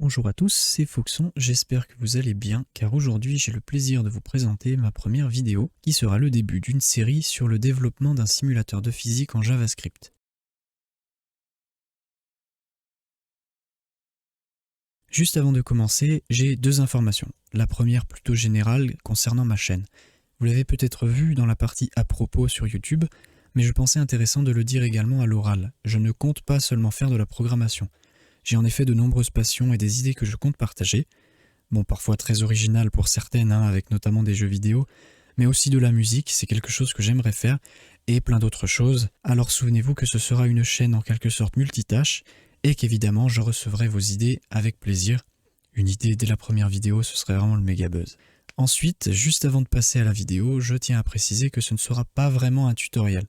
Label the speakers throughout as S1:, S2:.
S1: Bonjour à tous, c'est Foxon, j'espère que vous allez bien car aujourd'hui j'ai le plaisir de vous présenter ma première vidéo qui sera le début d'une série sur le développement d'un simulateur de physique en JavaScript. Juste avant de commencer, j'ai deux informations. La première plutôt générale concernant ma chaîne. Vous l'avez peut-être vu dans la partie à propos sur YouTube, mais je pensais intéressant de le dire également à l'oral. Je ne compte pas seulement faire de la programmation. J'ai en effet de nombreuses passions et des idées que je compte partager. Bon, parfois très originales pour certaines, avec notamment des jeux vidéo, mais aussi de la musique, c'est quelque chose que j'aimerais faire, et plein d'autres choses. Alors souvenez-vous que ce sera une chaîne en quelque sorte multitâche, et qu'évidemment je recevrai vos idées avec plaisir. Une idée dès la première vidéo, ce serait vraiment le méga buzz. Ensuite, juste avant de passer à la vidéo, je tiens à préciser que ce ne sera pas vraiment un tutoriel.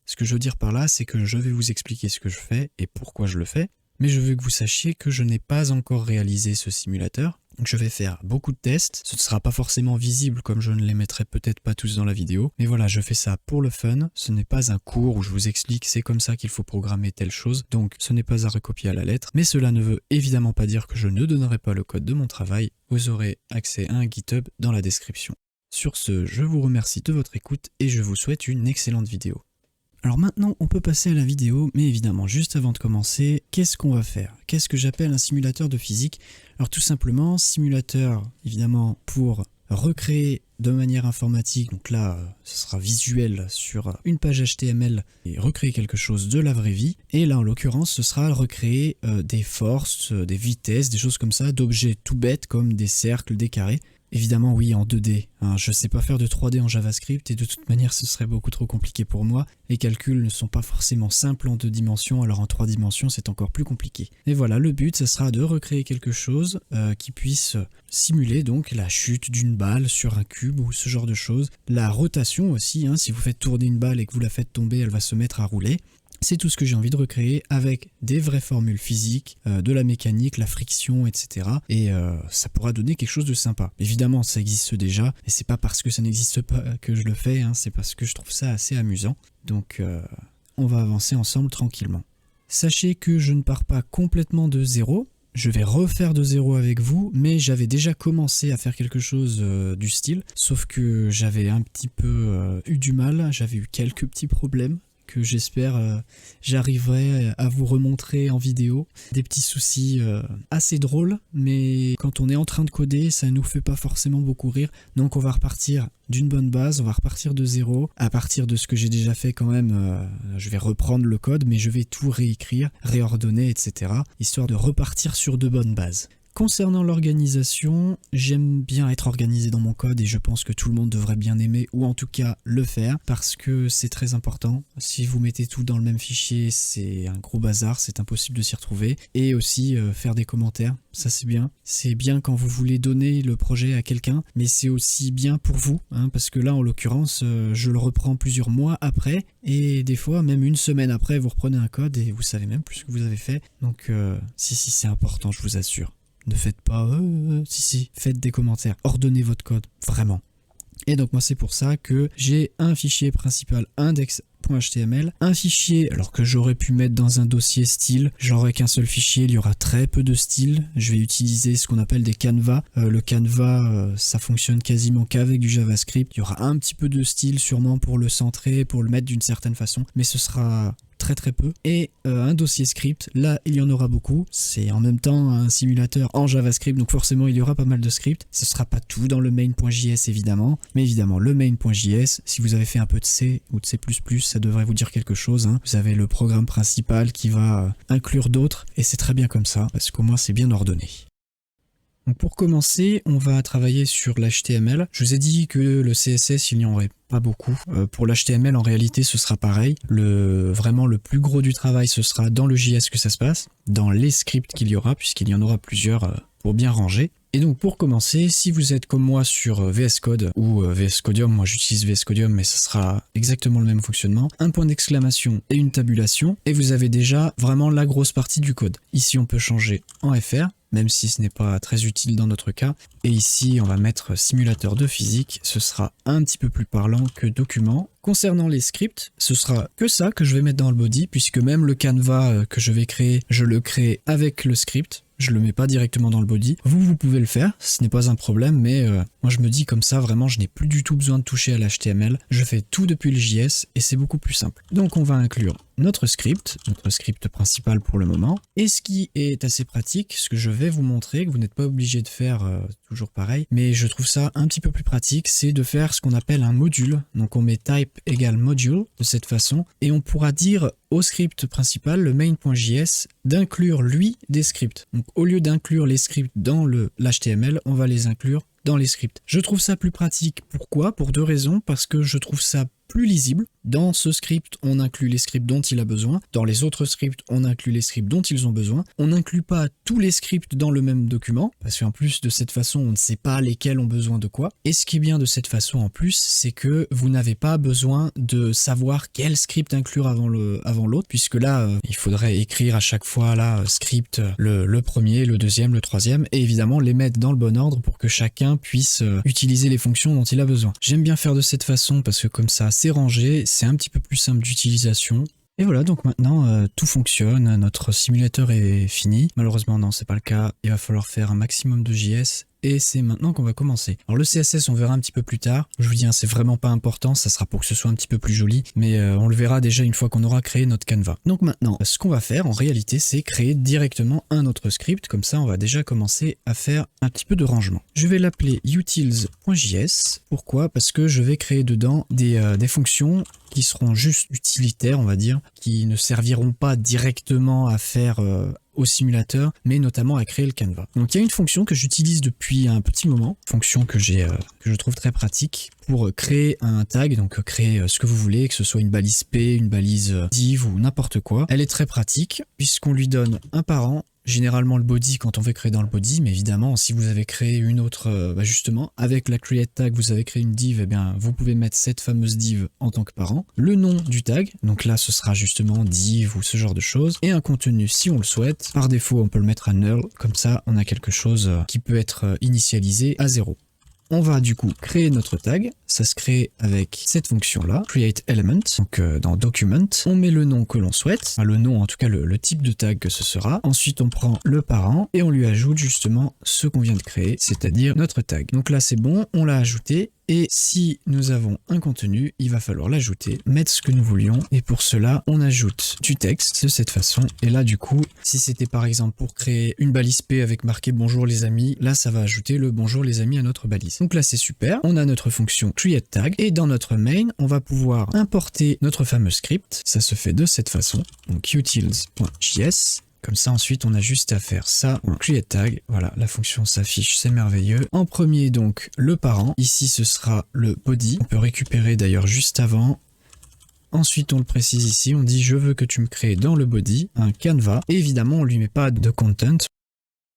S1: Ce que je veux dire par là, c'est que je vais vous expliquer ce que je fais et pourquoi je le fais, mais je veux que vous sachiez que je n'ai pas encore réalisé ce simulateur. Donc je vais faire beaucoup de tests, ce ne sera pas forcément visible comme je ne les mettrai peut-être pas tous dans la vidéo, mais voilà, je fais ça pour le fun, ce n'est pas un cours où je vous explique c'est comme ça qu'il faut programmer telle chose, donc ce n'est pas à recopier à la lettre, mais cela ne veut évidemment pas dire que je ne donnerai pas le code de mon travail, vous aurez accès à un GitHub dans la description. Sur ce, je vous remercie de votre écoute et je vous souhaite une excellente vidéo. Alors maintenant, on peut passer à la vidéo, mais évidemment, juste avant de commencer, qu'est-ce qu'on va faire? Qu'est-ce que j'appelle un simulateur de physique? Alors tout simplement, simulateur, évidemment, pour recréer de manière informatique, donc là, ce sera visuel sur une page HTML, et recréer quelque chose de la vraie vie. Et là, en l'occurrence, ce sera recréer des forces, des vitesses, des choses comme ça, d'objets tout bêtes, comme des cercles, des carrés. Évidemment oui en 2D, je ne sais pas faire de 3D en JavaScript et de toute manière ce serait beaucoup trop compliqué pour moi. Les calculs ne sont pas forcément simples en 2 dimensions, alors en 3 dimensions c'est encore plus compliqué. Et voilà, le but ce sera de recréer quelque chose qui puisse simuler donc la chute d'une balle sur un cube ou ce genre de choses. La rotation aussi, si vous faites tourner une balle et que vous la faites tomber, elle va se mettre à rouler. C'est tout ce que j'ai envie de recréer avec des vraies formules physiques, de la mécanique, la friction, etc. Et ça pourra donner quelque chose de sympa. Évidemment, ça existe déjà, et c'est pas parce que ça n'existe pas que je le fais, c'est parce que je trouve ça assez amusant. Donc on va avancer ensemble tranquillement. Sachez que je ne pars pas complètement de zéro. Je vais refaire de zéro avec vous, mais j'avais déjà commencé à faire quelque chose du style, sauf que j'avais un petit peu eu du mal, j'avais eu quelques petits problèmes que j'espère j'arriverai à vous remontrer en vidéo. Des petits soucis assez drôles, mais quand on est en train de coder, ça nous fait pas forcément beaucoup rire. Donc on va repartir d'une bonne base, on va repartir de zéro. À partir de ce que j'ai déjà fait quand même, je vais reprendre le code, mais je vais tout réécrire, réordonner, etc. histoire de repartir sur de bonnes bases. Concernant l'organisation, j'aime bien être organisé dans mon code et je pense que tout le monde devrait bien aimer ou en tout cas le faire parce que c'est très important. Si vous mettez tout dans le même fichier, c'est un gros bazar, c'est impossible de s'y retrouver. Et aussi faire des commentaires, ça c'est bien. C'est bien quand vous voulez donner le projet à quelqu'un, mais c'est aussi bien pour vous, parce que là en l'occurrence, je le reprends plusieurs mois après et des fois même une semaine après, vous reprenez un code et vous savez même plus ce que vous avez fait. Donc si c'est important, je vous assure. Ne faites pas faites des commentaires, ordonnez votre code, vraiment. Et donc moi c'est pour ça que j'ai un fichier principal index.html, un fichier alors que j'aurais pu mettre dans un dossier style, j'aurai qu'un seul fichier, il y aura très peu de styles, je vais utiliser ce qu'on appelle des canevas. Le canevas ça fonctionne quasiment qu'avec du JavaScript, il y aura un petit peu de style sûrement pour le centrer, pour le mettre d'une certaine façon, mais ce sera très peu, et un dossier script, là il y en aura beaucoup, c'est en même temps un simulateur en JavaScript, donc forcément il y aura pas mal de scripts, ce sera pas tout dans le main.js évidemment, mais évidemment le main.js, si vous avez fait un peu de C ou de C++, ça devrait vous dire quelque chose, vous avez le programme principal qui va inclure d'autres, et c'est très bien comme ça, parce qu'au moins c'est bien ordonné. Donc pour commencer, on va travailler sur l'HTML. Je vous ai dit que le CSS, il n'y en aurait pas beaucoup. Pour l'HTML, en réalité, ce sera pareil. Vraiment, le plus gros du travail, ce sera dans le JS que ça se passe, dans les scripts qu'il y aura, puisqu'il y en aura plusieurs pour bien ranger. Et donc pour commencer, si vous êtes comme moi sur VS Code ou VS Codium, moi j'utilise VS Codium mais ce sera exactement le même fonctionnement, un point d'exclamation et une tabulation, et vous avez déjà vraiment la grosse partie du code. Ici on peut changer en FR, même si ce n'est pas très utile dans notre cas, et ici on va mettre simulateur de physique, ce sera un petit peu plus parlant que document, Concernant les scripts, ce sera que ça que je vais mettre dans le body, puisque même le canevas que je vais créer, je le crée avec le script. Je le mets pas directement dans le body. Vous pouvez le faire, ce n'est pas un problème, mais moi je me dis comme ça, vraiment, je n'ai plus du tout besoin de toucher à l'HTML. Je fais tout depuis le JS et c'est beaucoup plus simple. Donc on va inclure notre script principal pour le moment. Et ce qui est assez pratique, ce que je vais vous montrer, que vous n'êtes pas obligé de faire toujours pareil, mais je trouve ça un petit peu plus pratique, c'est de faire ce qu'on appelle un module. Donc on met type égale module de cette façon, et on pourra dire au script principal, le main.js, d'inclure lui des scripts. Donc au lieu d'inclure les scripts dans l'HTML, on va les inclure dans les scripts. Je trouve ça plus pratique. Pourquoi? Pour deux raisons. Parce que je trouve ça plus lisible. Dans ce script, on inclut les scripts dont il a besoin. Dans les autres scripts, on inclut les scripts dont ils ont besoin. On n'inclut pas tous les scripts dans le même document, parce qu'en plus, de cette façon, on ne sait pas lesquels ont besoin de quoi. Et ce qui est bien de cette façon en plus, c'est que vous n'avez pas besoin de savoir quel script inclure avant l'autre, puisque là, il faudrait écrire à chaque fois là, script, le premier, le deuxième, le troisième, et évidemment les mettre dans le bon ordre pour que chacun puisse utiliser les fonctions dont il a besoin. J'aime bien faire de cette façon parce que comme ça, c'est rangé, c'est un petit peu plus simple d'utilisation. Et voilà, donc maintenant tout fonctionne, notre simulateur est fini. Malheureusement non, c'est pas le cas, il va falloir faire un maximum de JS. Et c'est maintenant qu'on va commencer. Alors le CSS, on verra un petit peu plus tard. Je vous dis, hein, c'est vraiment pas important, ça sera pour que ce soit un petit peu plus joli, mais on le verra déjà une fois qu'on aura créé notre canevas. Donc maintenant, ce qu'on va faire en réalité, c'est créer directement un autre script, comme ça on va déjà commencer à faire un petit peu de rangement. Je vais l'appeler utils.js. Pourquoi? Parce que je vais créer dedans des fonctions qui seront juste utilitaires, on va dire, qui ne serviront pas directement à faire au simulateur, mais notamment à créer le canevas. Donc il y a une fonction que j'utilise depuis un petit moment, fonction que je trouve très pratique pour créer un tag, donc créer ce que vous voulez, que ce soit une balise P, une balise div ou n'importe quoi. Elle est très pratique puisqu'on lui donne un parent, généralement le body quand on veut créer dans le body, mais évidemment si vous avez créé une autre, justement avec la create tag vous avez créé une div, et bien vous pouvez mettre cette fameuse div en tant que parent, le nom du tag, donc là ce sera justement div ou ce genre de choses, et un contenu si on le souhaite. Par défaut on peut le mettre à null, comme ça on a quelque chose qui peut être initialisé à 0. On va du coup créer notre tag, ça se crée avec cette fonction là, create element, donc dans document, on met le nom que l'on souhaite, enfin, le nom en tout cas le type de tag que ce sera, ensuite on prend le parent et on lui ajoute justement ce qu'on vient de créer, c'est-à-dire notre tag. Donc là c'est bon, on l'a ajouté. Et si nous avons un contenu, il va falloir l'ajouter, mettre ce que nous voulions. Et pour cela, on ajoute du texte de cette façon. Et là, du coup, si c'était par exemple pour créer une balise P avec marqué bonjour les amis, là, ça va ajouter le bonjour les amis à notre balise. Donc là, c'est super. On a notre fonction create tag. Et dans notre main, on va pouvoir importer notre fameux script. Ça se fait de cette façon. Donc utils.js. Comme ça, ensuite, on a juste à faire ça, on create tag, voilà, la fonction s'affiche, c'est merveilleux. En premier, donc, le parent, ici, ce sera le body, on peut récupérer d'ailleurs juste avant. Ensuite, on le précise ici, on dit, je veux que tu me crées dans le body un canevas, et évidemment, on lui met pas de content.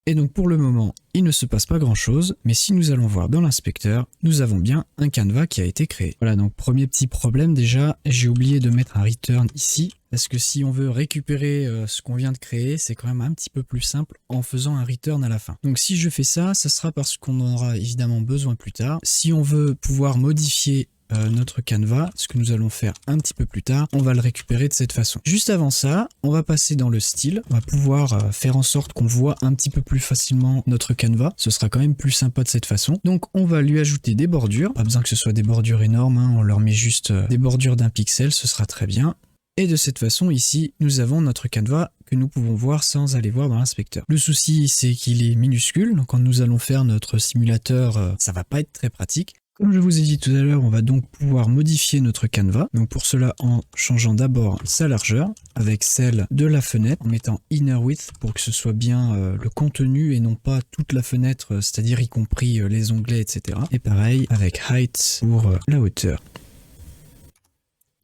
S1: Et donc, pour le moment, il ne se passe pas grand chose, mais si nous allons voir dans l'inspecteur, nous avons bien un canevas qui a été créé. Voilà, donc premier petit problème déjà, j'ai oublié de mettre un return ici, parce que si on veut récupérer ce qu'on vient de créer, c'est quand même un petit peu plus simple en faisant un return à la fin. Donc si je fais ça, ça sera parce qu'on en aura évidemment besoin plus tard. Si on veut pouvoir modifier notre canevas, ce que nous allons faire un petit peu plus tard, on va le récupérer de cette façon. Juste avant ça, on va passer dans le style, on va pouvoir faire en sorte qu'on voit un petit peu plus facilement notre canevas, ce sera quand même plus sympa de cette façon. Donc on va lui ajouter des bordures, pas besoin que ce soit des bordures énormes, hein, on leur met juste des bordures d'1 pixel, ce sera très bien. Et de cette façon, ici, nous avons notre canevas que nous pouvons voir sans aller voir dans l'inspecteur. Le souci, c'est qu'il est minuscule, donc quand nous allons faire notre simulateur, ça va pas être très pratique. Comme je vous ai dit tout à l'heure, on va donc pouvoir modifier notre canevas. Donc pour cela, en changeant d'abord sa largeur avec celle de la fenêtre, en mettant inner width pour que ce soit bien le contenu et non pas toute la fenêtre, c'est-à-dire y compris les onglets, etc. Et pareil avec height pour la hauteur.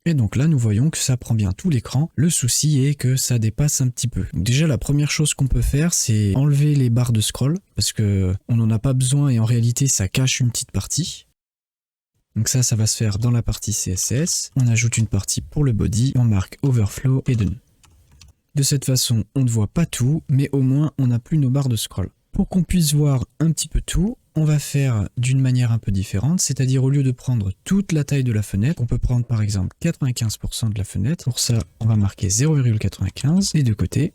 S1: Et donc là, nous voyons que ça prend bien tout l'écran. Le souci est que ça dépasse un petit peu. Donc déjà, la première chose qu'on peut faire, c'est enlever les barres de scroll, parce que on n'en a pas besoin et en réalité, ça cache une petite partie. Donc ça va se faire dans la partie CSS. On ajoute une partie pour le body, on marque overflow et done. De cette façon, on ne voit pas tout, mais au moins, on n'a plus nos barres de scroll. Pour qu'on puisse voir un petit peu tout, on va faire d'une manière un peu différente, c'est-à-dire au lieu de prendre toute la taille de la fenêtre, on peut prendre par exemple 95% de la fenêtre. Pour ça, on va marquer 0,95 les deux côtés.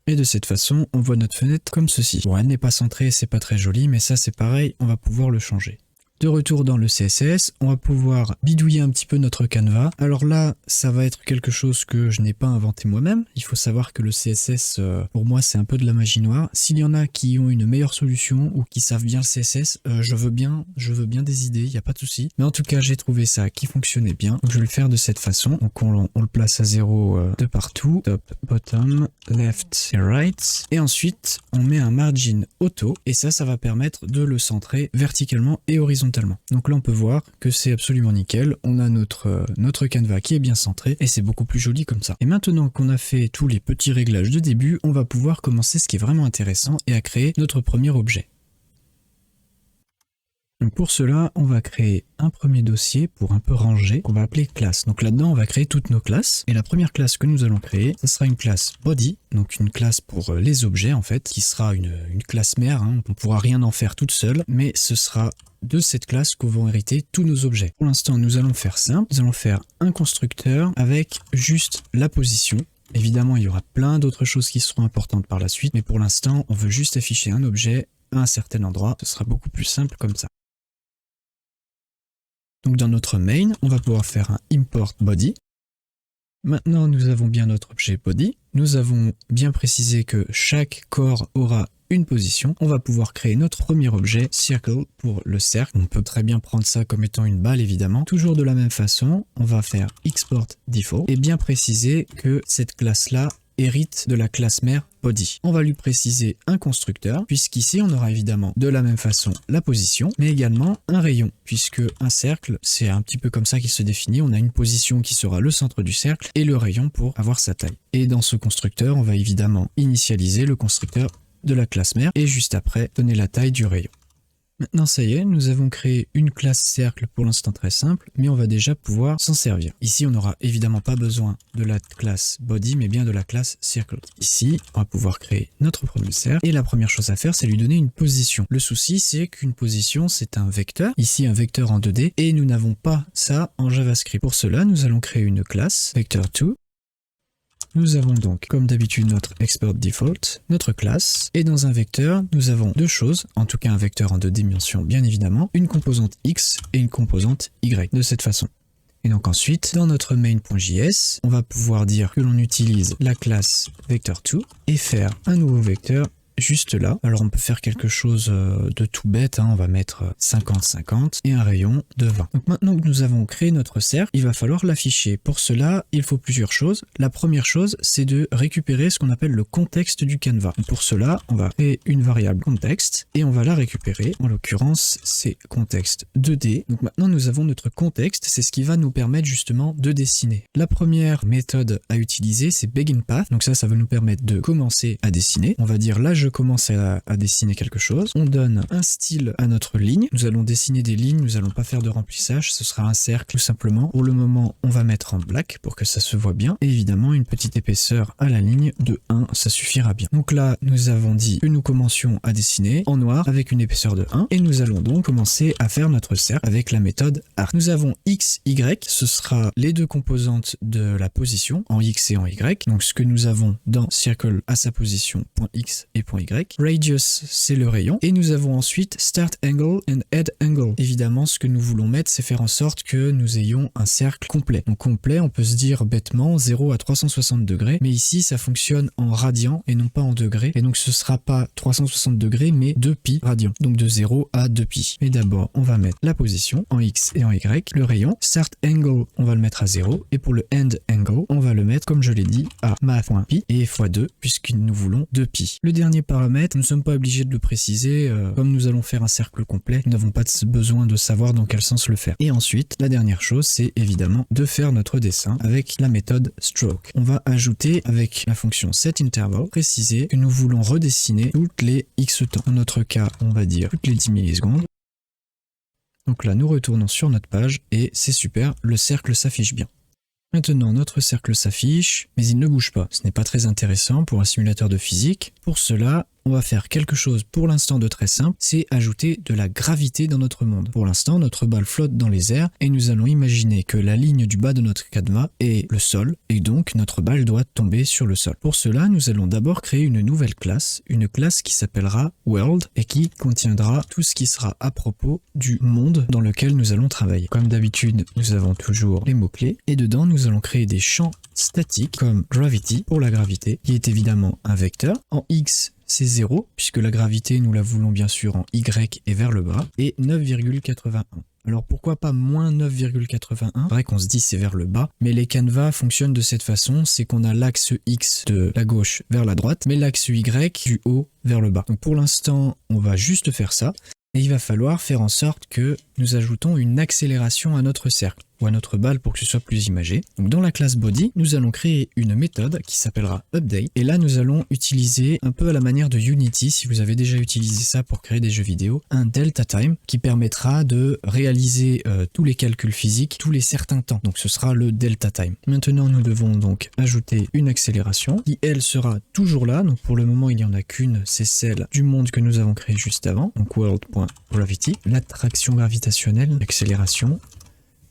S1: Et de cette façon, on voit notre fenêtre comme ceci. Bon, elle n'est pas centrée, c'est pas très joli, mais ça c'est pareil, on va pouvoir le changer. De retour dans le CSS, on va pouvoir bidouiller un petit peu notre canevas. Alors là, ça va être quelque chose que je n'ai pas inventé moi-même. Il faut savoir que le CSS, pour moi, c'est un peu de la magie noire. S'il y en a qui ont une meilleure solution ou qui savent bien le CSS, je veux bien des idées, il n'y a pas de souci. Mais en tout cas, j'ai trouvé ça qui fonctionnait bien. Donc je vais le faire de cette façon. Donc on le place à 0 de partout. Top, bottom, left et right. Et ensuite, on met un margin auto. Et ça va permettre de le centrer verticalement et horizontalement. Donc là on peut voir que c'est absolument nickel, on a notre canevas qui est bien centré et c'est beaucoup plus joli comme ça. Et maintenant qu'on a fait tous les petits réglages de début, on va pouvoir commencer ce qui est vraiment intéressant et à créer notre premier objet. Donc pour cela, on va créer un premier dossier pour un peu ranger, qu'on va appeler classe. Donc là-dedans, on va créer toutes nos classes. Et la première classe que nous allons créer, ce sera une classe body, donc une classe pour les objets en fait, qui sera une classe mère. On ne pourra rien en faire toute seule, mais ce sera de cette classe qu'on va hériter tous nos objets. Pour l'instant, nous allons faire simple. Nous allons faire un constructeur avec juste la position. Évidemment, il y aura plein d'autres choses qui seront importantes par la suite, mais pour l'instant, on veut juste afficher un objet à un certain endroit. Ce sera beaucoup plus simple comme ça. Donc dans notre main, on va pouvoir faire un import body. Maintenant, nous avons bien notre objet body. Nous avons bien précisé que chaque corps aura une position. On va pouvoir créer notre premier objet, circle, pour le cercle. On peut très bien prendre ça comme étant une balle, évidemment. Toujours de la même façon, on va faire export default et bien préciser que cette classe-là hérite de la classe mère body. On va lui préciser un constructeur, puisqu'ici on aura évidemment de la même façon la position, mais également un rayon, puisque un cercle, c'est un petit peu comme ça qu'il se définit. On a une position qui sera le centre du cercle et le rayon pour avoir sa taille. Et dans ce constructeur, on va évidemment initialiser le constructeur de la classe mère et juste après donner la taille du rayon. Maintenant ça y est, nous avons créé une classe cercle pour l'instant très simple, mais on va déjà pouvoir s'en servir. Ici on n'aura évidemment pas besoin de la classe body, mais bien de la classe circle. Ici on va pouvoir créer notre premier cercle et la première chose à faire c'est lui donner une position. Le souci c'est qu'une position c'est un vecteur, ici un vecteur en 2D, et nous n'avons pas ça en JavaScript. Pour cela nous allons créer une classe vector2. Nous avons donc, comme d'habitude, notre export default, notre classe, et dans un vecteur, nous avons deux choses, en tout cas un vecteur en deux dimensions, bien évidemment, une composante X et une composante Y, de cette façon. Et donc ensuite, dans notre main.js, on va pouvoir dire que l'on utilise la classe vector2 et faire un nouveau vecteur juste là. Alors on peut faire quelque chose de tout bête, on va mettre 50-50 et un rayon de 20. Donc maintenant que nous avons créé notre cercle, il va falloir l'afficher. Pour cela, il faut plusieurs choses. La première chose, c'est de récupérer ce qu'on appelle le contexte du canevas. Donc pour cela, on va créer une variable contexte et on va la récupérer. En l'occurrence, c'est contexte 2D. Donc maintenant, nous avons notre contexte. C'est ce qui va nous permettre justement de dessiner. La première méthode à utiliser, c'est begin path. Donc ça va nous permettre de commencer à dessiner. On va dire là, je commence à dessiner quelque chose. On donne un style à notre ligne. Nous allons dessiner des lignes, nous allons pas faire de remplissage, ce sera un cercle tout simplement. Pour le moment, on va mettre en black pour que ça se voit bien. Et évidemment, une petite épaisseur à la ligne de 1, ça suffira bien. Donc là, nous avons dit que nous commencions à dessiner en noir avec une épaisseur de 1 et nous allons donc commencer à faire notre cercle avec la méthode arc. Nous avons x, y, ce sera les deux composantes de la position en x et en y. Donc ce que nous avons dans circle à sa position .x et .y. Radius, c'est le rayon. Et nous avons ensuite start angle and end angle. Évidemment, ce que nous voulons mettre, c'est faire en sorte que nous ayons un cercle complet. Donc complet, on peut se dire bêtement 0 à 360 degrés. Mais ici, ça fonctionne en radians et non pas en degrés. Et donc ce sera pas 360 degrés, mais 2pi radians. Donc de 0 à 2pi. Et d'abord, on va mettre la position en x et en y. Le rayon. Start angle, on va le mettre à 0. Et pour le end angle, on va le mettre, comme je l'ai dit, à math.pi et x2, puisque nous voulons 2pi. Le dernier paramètre, nous ne sommes pas obligés de le préciser, comme nous allons faire un cercle complet, nous n'avons pas besoin de savoir dans quel sens le faire. Et ensuite, la dernière chose, c'est évidemment de faire notre dessin avec la méthode stroke. On va ajouter avec la fonction setInterval, préciser que nous voulons redessiner toutes les x temps. Dans notre cas, on va dire toutes les 10 millisecondes. Donc là, nous retournons sur notre page et c'est super, le cercle s'affiche bien. Maintenant, notre cercle s'affiche, mais il ne bouge pas. Ce n'est pas très intéressant pour un simulateur de physique. Pour cela, on va faire quelque chose pour l'instant de très simple, c'est ajouter de la gravité dans notre monde. Pour l'instant, notre balle flotte dans les airs et nous allons imaginer que la ligne du bas de notre canevas est le sol et donc notre balle doit tomber sur le sol. Pour cela, nous allons d'abord créer une nouvelle classe, une classe qui s'appellera World et qui contiendra tout ce qui sera à propos du monde dans lequel nous allons travailler. Comme d'habitude, nous avons toujours les mots-clés et dedans, nous allons créer des champs statiques comme Gravity pour la gravité, qui est évidemment un vecteur. En X, c'est 0, puisque la gravité, nous la voulons bien sûr en Y et vers le bas, et 9,81. Alors pourquoi pas moins 9,81? C'est vrai qu'on se dit c'est vers le bas, mais les canevas fonctionnent de cette façon, c'est qu'on a l'axe X de la gauche vers la droite, mais l'axe Y du haut vers le bas. Donc pour l'instant, on va juste faire ça, et il va falloir faire en sorte que nous ajoutons une accélération à notre cercle, ou à notre balle pour que ce soit plus imagé. Donc dans la classe body, nous allons créer une méthode qui s'appellera update, et là nous allons utiliser un peu à la manière de Unity, si vous avez déjà utilisé ça pour créer des jeux vidéo, un delta time qui permettra de réaliser tous les calculs physiques tous les certains temps. Donc ce sera le delta time. Maintenant nous devons donc ajouter une accélération qui elle sera toujours là, donc pour le moment il n'y en a qu'une, c'est celle du monde que nous avons créé juste avant, donc world.gravity, l'attraction gravitationnelle, l'accélération.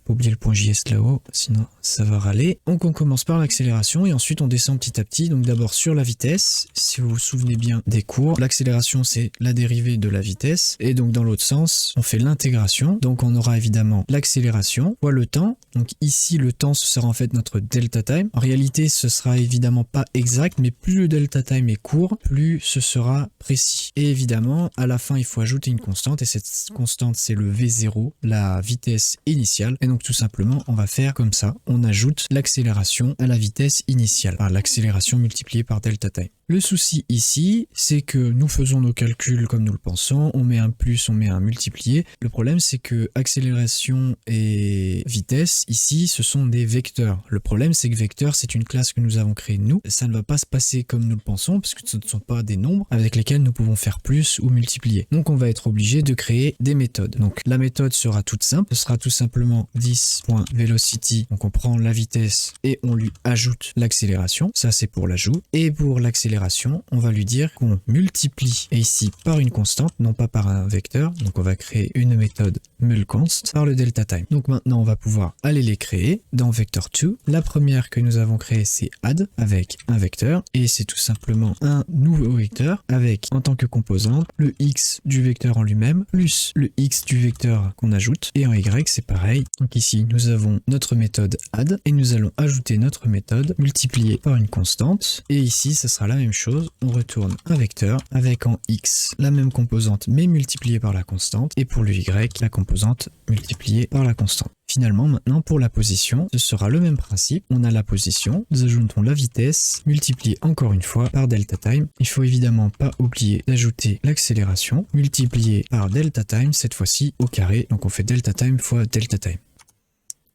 S1: Pas oublier le point JS là-haut, sinon ça va râler. Donc on commence par l'accélération et ensuite on descend petit à petit. Donc d'abord sur la vitesse, si vous vous souvenez bien des cours, l'accélération c'est la dérivée de la vitesse. Et donc dans l'autre sens, on fait l'intégration. Donc on aura évidemment l'accélération fois le temps. Donc ici le temps ce sera en fait notre delta time. En réalité ce sera évidemment pas exact, mais plus le delta time est court, plus ce sera précis. Et évidemment à la fin il faut ajouter une constante et cette constante c'est le V0, la vitesse initiale. Et donc tout simplement, on va faire comme ça. On ajoute l'accélération à la vitesse initiale. Enfin, l'accélération multipliée par delta time. Le souci ici, c'est que nous faisons nos calculs comme nous le pensons. On met un plus, on met un multiplié. Le problème, c'est que accélération et vitesse, ici, ce sont des vecteurs. Le problème, c'est que vecteur, c'est une classe que nous avons créée nous. Ça ne va pas se passer comme nous le pensons, parce que ce ne sont pas des nombres avec lesquels nous pouvons faire plus ou multiplier. Donc on va être obligé de créer des méthodes. Donc la méthode sera toute simple. Ce sera tout simplement 10.velocity, donc on prend la vitesse et on lui ajoute l'accélération, ça c'est pour l'ajout, et pour l'accélération on va lui dire qu'on multiplie, et ici par une constante, non pas par un vecteur, donc on va créer une méthode mulconst par le delta time. Donc maintenant on va pouvoir aller les créer dans vector2. La première que nous avons créée c'est add avec un vecteur, et c'est tout simplement un nouveau vecteur avec en tant que composante le x du vecteur en lui-même plus le x du vecteur qu'on ajoute, et en y c'est pareil. Donc ici, nous avons notre méthode add et nous allons ajouter notre méthode multipliée par une constante. Et ici, ça sera la même chose. On retourne un vecteur avec en x la même composante mais multipliée par la constante. Et pour le y, la composante multipliée par la constante. Finalement, maintenant, pour la position, ce sera le même principe. On a la position, nous ajoutons la vitesse, multipliée encore une fois par delta time. Il faut évidemment pas oublier d'ajouter l'accélération, multipliée par delta time, cette fois-ci au carré. Donc on fait delta time fois delta time.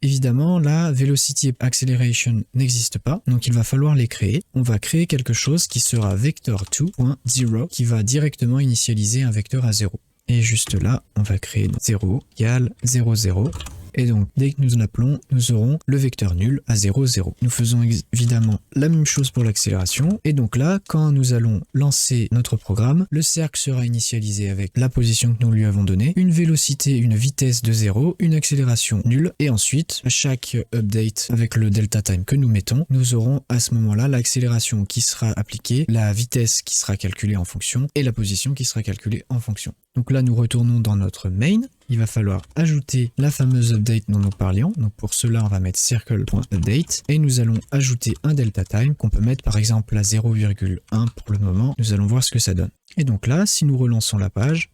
S1: Évidemment, la velocity acceleration n'existe pas, donc il va falloir les créer. On va créer quelque chose qui sera vector2.0, qui va directement initialiser un vecteur à 0. Et juste là, on va créer 0 égale 0, 0. Et donc, dès que nous l'appelons, nous aurons le vecteur nul à 0, 0. Nous faisons évidemment la même chose pour l'accélération. Et donc là, quand nous allons lancer notre programme, le cercle sera initialisé avec la position que nous lui avons donnée, une vélocité, une vitesse de 0, une accélération nulle. Et ensuite, à chaque update avec le delta time que nous mettons, nous aurons à ce moment-là l'accélération qui sera appliquée, la vitesse qui sera calculée en fonction et la position qui sera calculée en fonction. Donc là, nous retournons dans notre main. Il va falloir ajouter la fameuse update dont nous parlions. Donc pour cela, on va mettre circle.update et nous allons ajouter un delta time qu'on peut mettre par exemple à 0,1 pour le moment. Nous allons voir ce que ça donne. Et donc là, si nous relançons la page,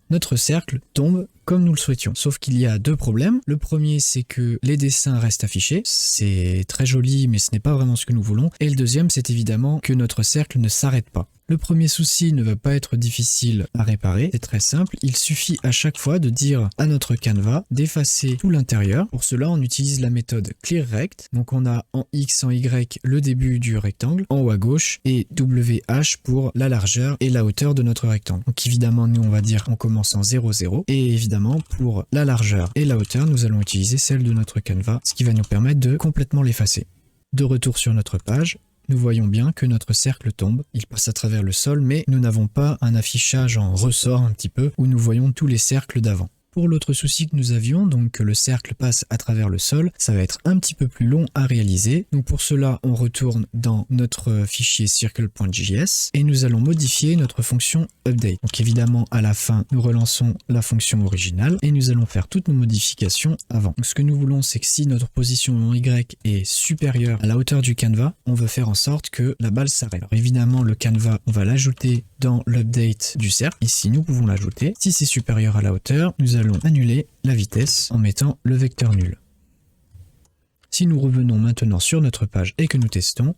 S1: notre cercle tombe comme nous le souhaitions. Sauf qu'il y a deux problèmes. Le premier, c'est que les dessins restent affichés. C'est très joli, mais ce n'est pas vraiment ce que nous voulons. Et le deuxième, c'est évidemment que notre cercle ne s'arrête pas. Le premier souci ne va pas être difficile à réparer, c'est très simple, il suffit à chaque fois de dire à notre canevas d'effacer tout l'intérieur. Pour cela, on utilise la méthode clearRect, donc on a en X, en Y le début du rectangle, en haut à gauche, et WH pour la largeur et la hauteur de notre rectangle. Donc évidemment, nous on va dire on commence en 0, 0, et évidemment pour la largeur et la hauteur, nous allons utiliser celle de notre canevas, ce qui va nous permettre de complètement l'effacer. De retour sur notre page, nous voyons bien que notre cercle tombe, il passe à travers le sol, mais nous n'avons pas un affichage en ressort un petit peu où nous voyons tous les cercles d'avant. Pour l'autre souci que nous avions, donc que le cercle passe à travers le sol, ça va être un petit peu plus long à réaliser. Donc pour cela, on retourne dans notre fichier circle.js et nous allons modifier notre fonction update. Donc évidemment, à la fin, nous relançons la fonction originale et nous allons faire toutes nos modifications avant. Donc ce que nous voulons, c'est que si notre position en Y est supérieure à la hauteur du canevas, on veut faire en sorte que la balle s'arrête. Alors évidemment, le canevas, on va l'ajouter dans l'update du cercle. Ici, nous pouvons l'ajouter. Si c'est supérieur à la hauteur, nous allons annuler la vitesse en mettant le vecteur nul. Si nous revenons maintenant sur notre page et que nous testons,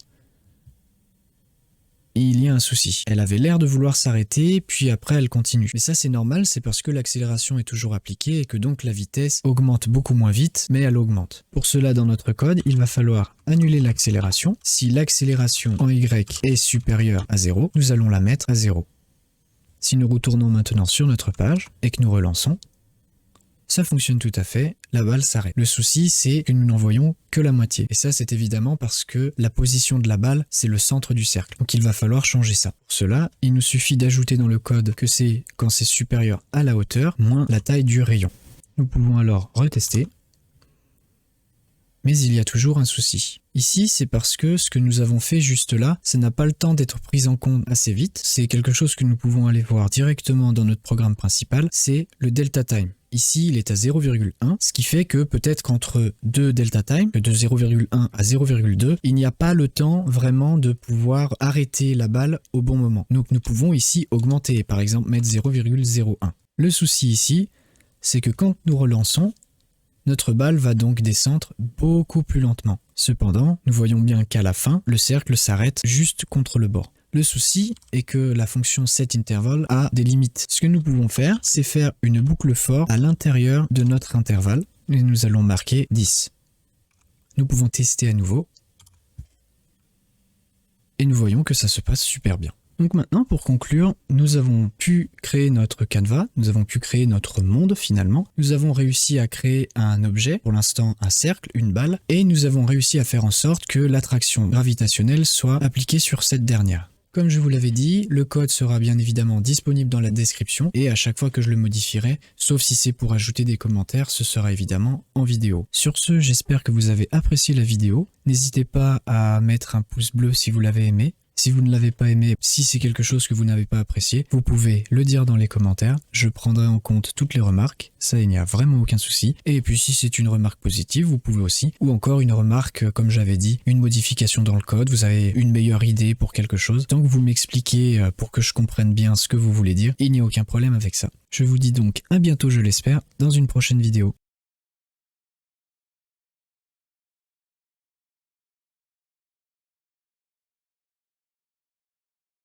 S1: il y a un souci. Elle avait l'air de vouloir s'arrêter, puis après elle continue. Mais ça c'est normal, c'est parce que l'accélération est toujours appliquée et que donc la vitesse augmente beaucoup moins vite, mais elle augmente. Pour cela, dans notre code, il va falloir annuler l'accélération. Si l'accélération en Y est supérieure à 0, nous allons la mettre à 0. Si nous retournons maintenant sur notre page et que nous relançons, ça fonctionne tout à fait, la balle s'arrête. Le souci, c'est que nous n'en voyons que la moitié. Et ça, c'est évidemment parce que la position de la balle, c'est le centre du cercle. Donc il va falloir changer ça. Pour cela, il nous suffit d'ajouter dans le code que c'est quand c'est supérieur à la hauteur, moins la taille du rayon. Nous pouvons alors retester. Mais il y a toujours un souci. Ici, c'est parce que ce que nous avons fait juste là, ça n'a pas le temps d'être pris en compte assez vite. C'est quelque chose que nous pouvons aller voir directement dans notre programme principal, c'est le delta time. Ici, il est à 0,1, ce qui fait que peut-être qu'entre deux delta time, de 0,1 à 0,2, il n'y a pas le temps vraiment de pouvoir arrêter la balle au bon moment. Donc nous pouvons ici augmenter, par exemple mettre 0,01. Le souci ici, c'est que quand nous relançons, notre balle va donc descendre beaucoup plus lentement. Cependant, nous voyons bien qu'à la fin, le cercle s'arrête juste contre le bord. Le souci est que la fonction setInterval a des limites. Ce que nous pouvons faire, c'est faire une boucle for à l'intérieur de notre intervalle et nous allons marquer 10. Nous pouvons tester à nouveau et nous voyons que ça se passe super bien. Donc maintenant, pour conclure, nous avons pu créer notre canevas, nous avons pu créer notre monde finalement, nous avons réussi à créer un objet, pour l'instant un cercle, une balle, et nous avons réussi à faire en sorte que l'attraction gravitationnelle soit appliquée sur cette dernière. Comme je vous l'avais dit, le code sera bien évidemment disponible dans la description et à chaque fois que je le modifierai, sauf si c'est pour ajouter des commentaires, ce sera évidemment en vidéo. Sur ce, j'espère que vous avez apprécié la vidéo. N'hésitez pas à mettre un pouce bleu si vous l'avez aimé. Si vous ne l'avez pas aimé, si c'est quelque chose que vous n'avez pas apprécié, vous pouvez le dire dans les commentaires. Je prendrai en compte toutes les remarques, ça il n'y a vraiment aucun souci. Et puis si c'est une remarque positive, vous pouvez aussi. Ou encore une remarque, comme j'avais dit, une modification dans le code, vous avez une meilleure idée pour quelque chose. Tant que vous m'expliquez pour que je comprenne bien ce que vous voulez dire, il n'y a aucun problème avec ça. Je vous dis donc à bientôt, je l'espère, dans une prochaine vidéo.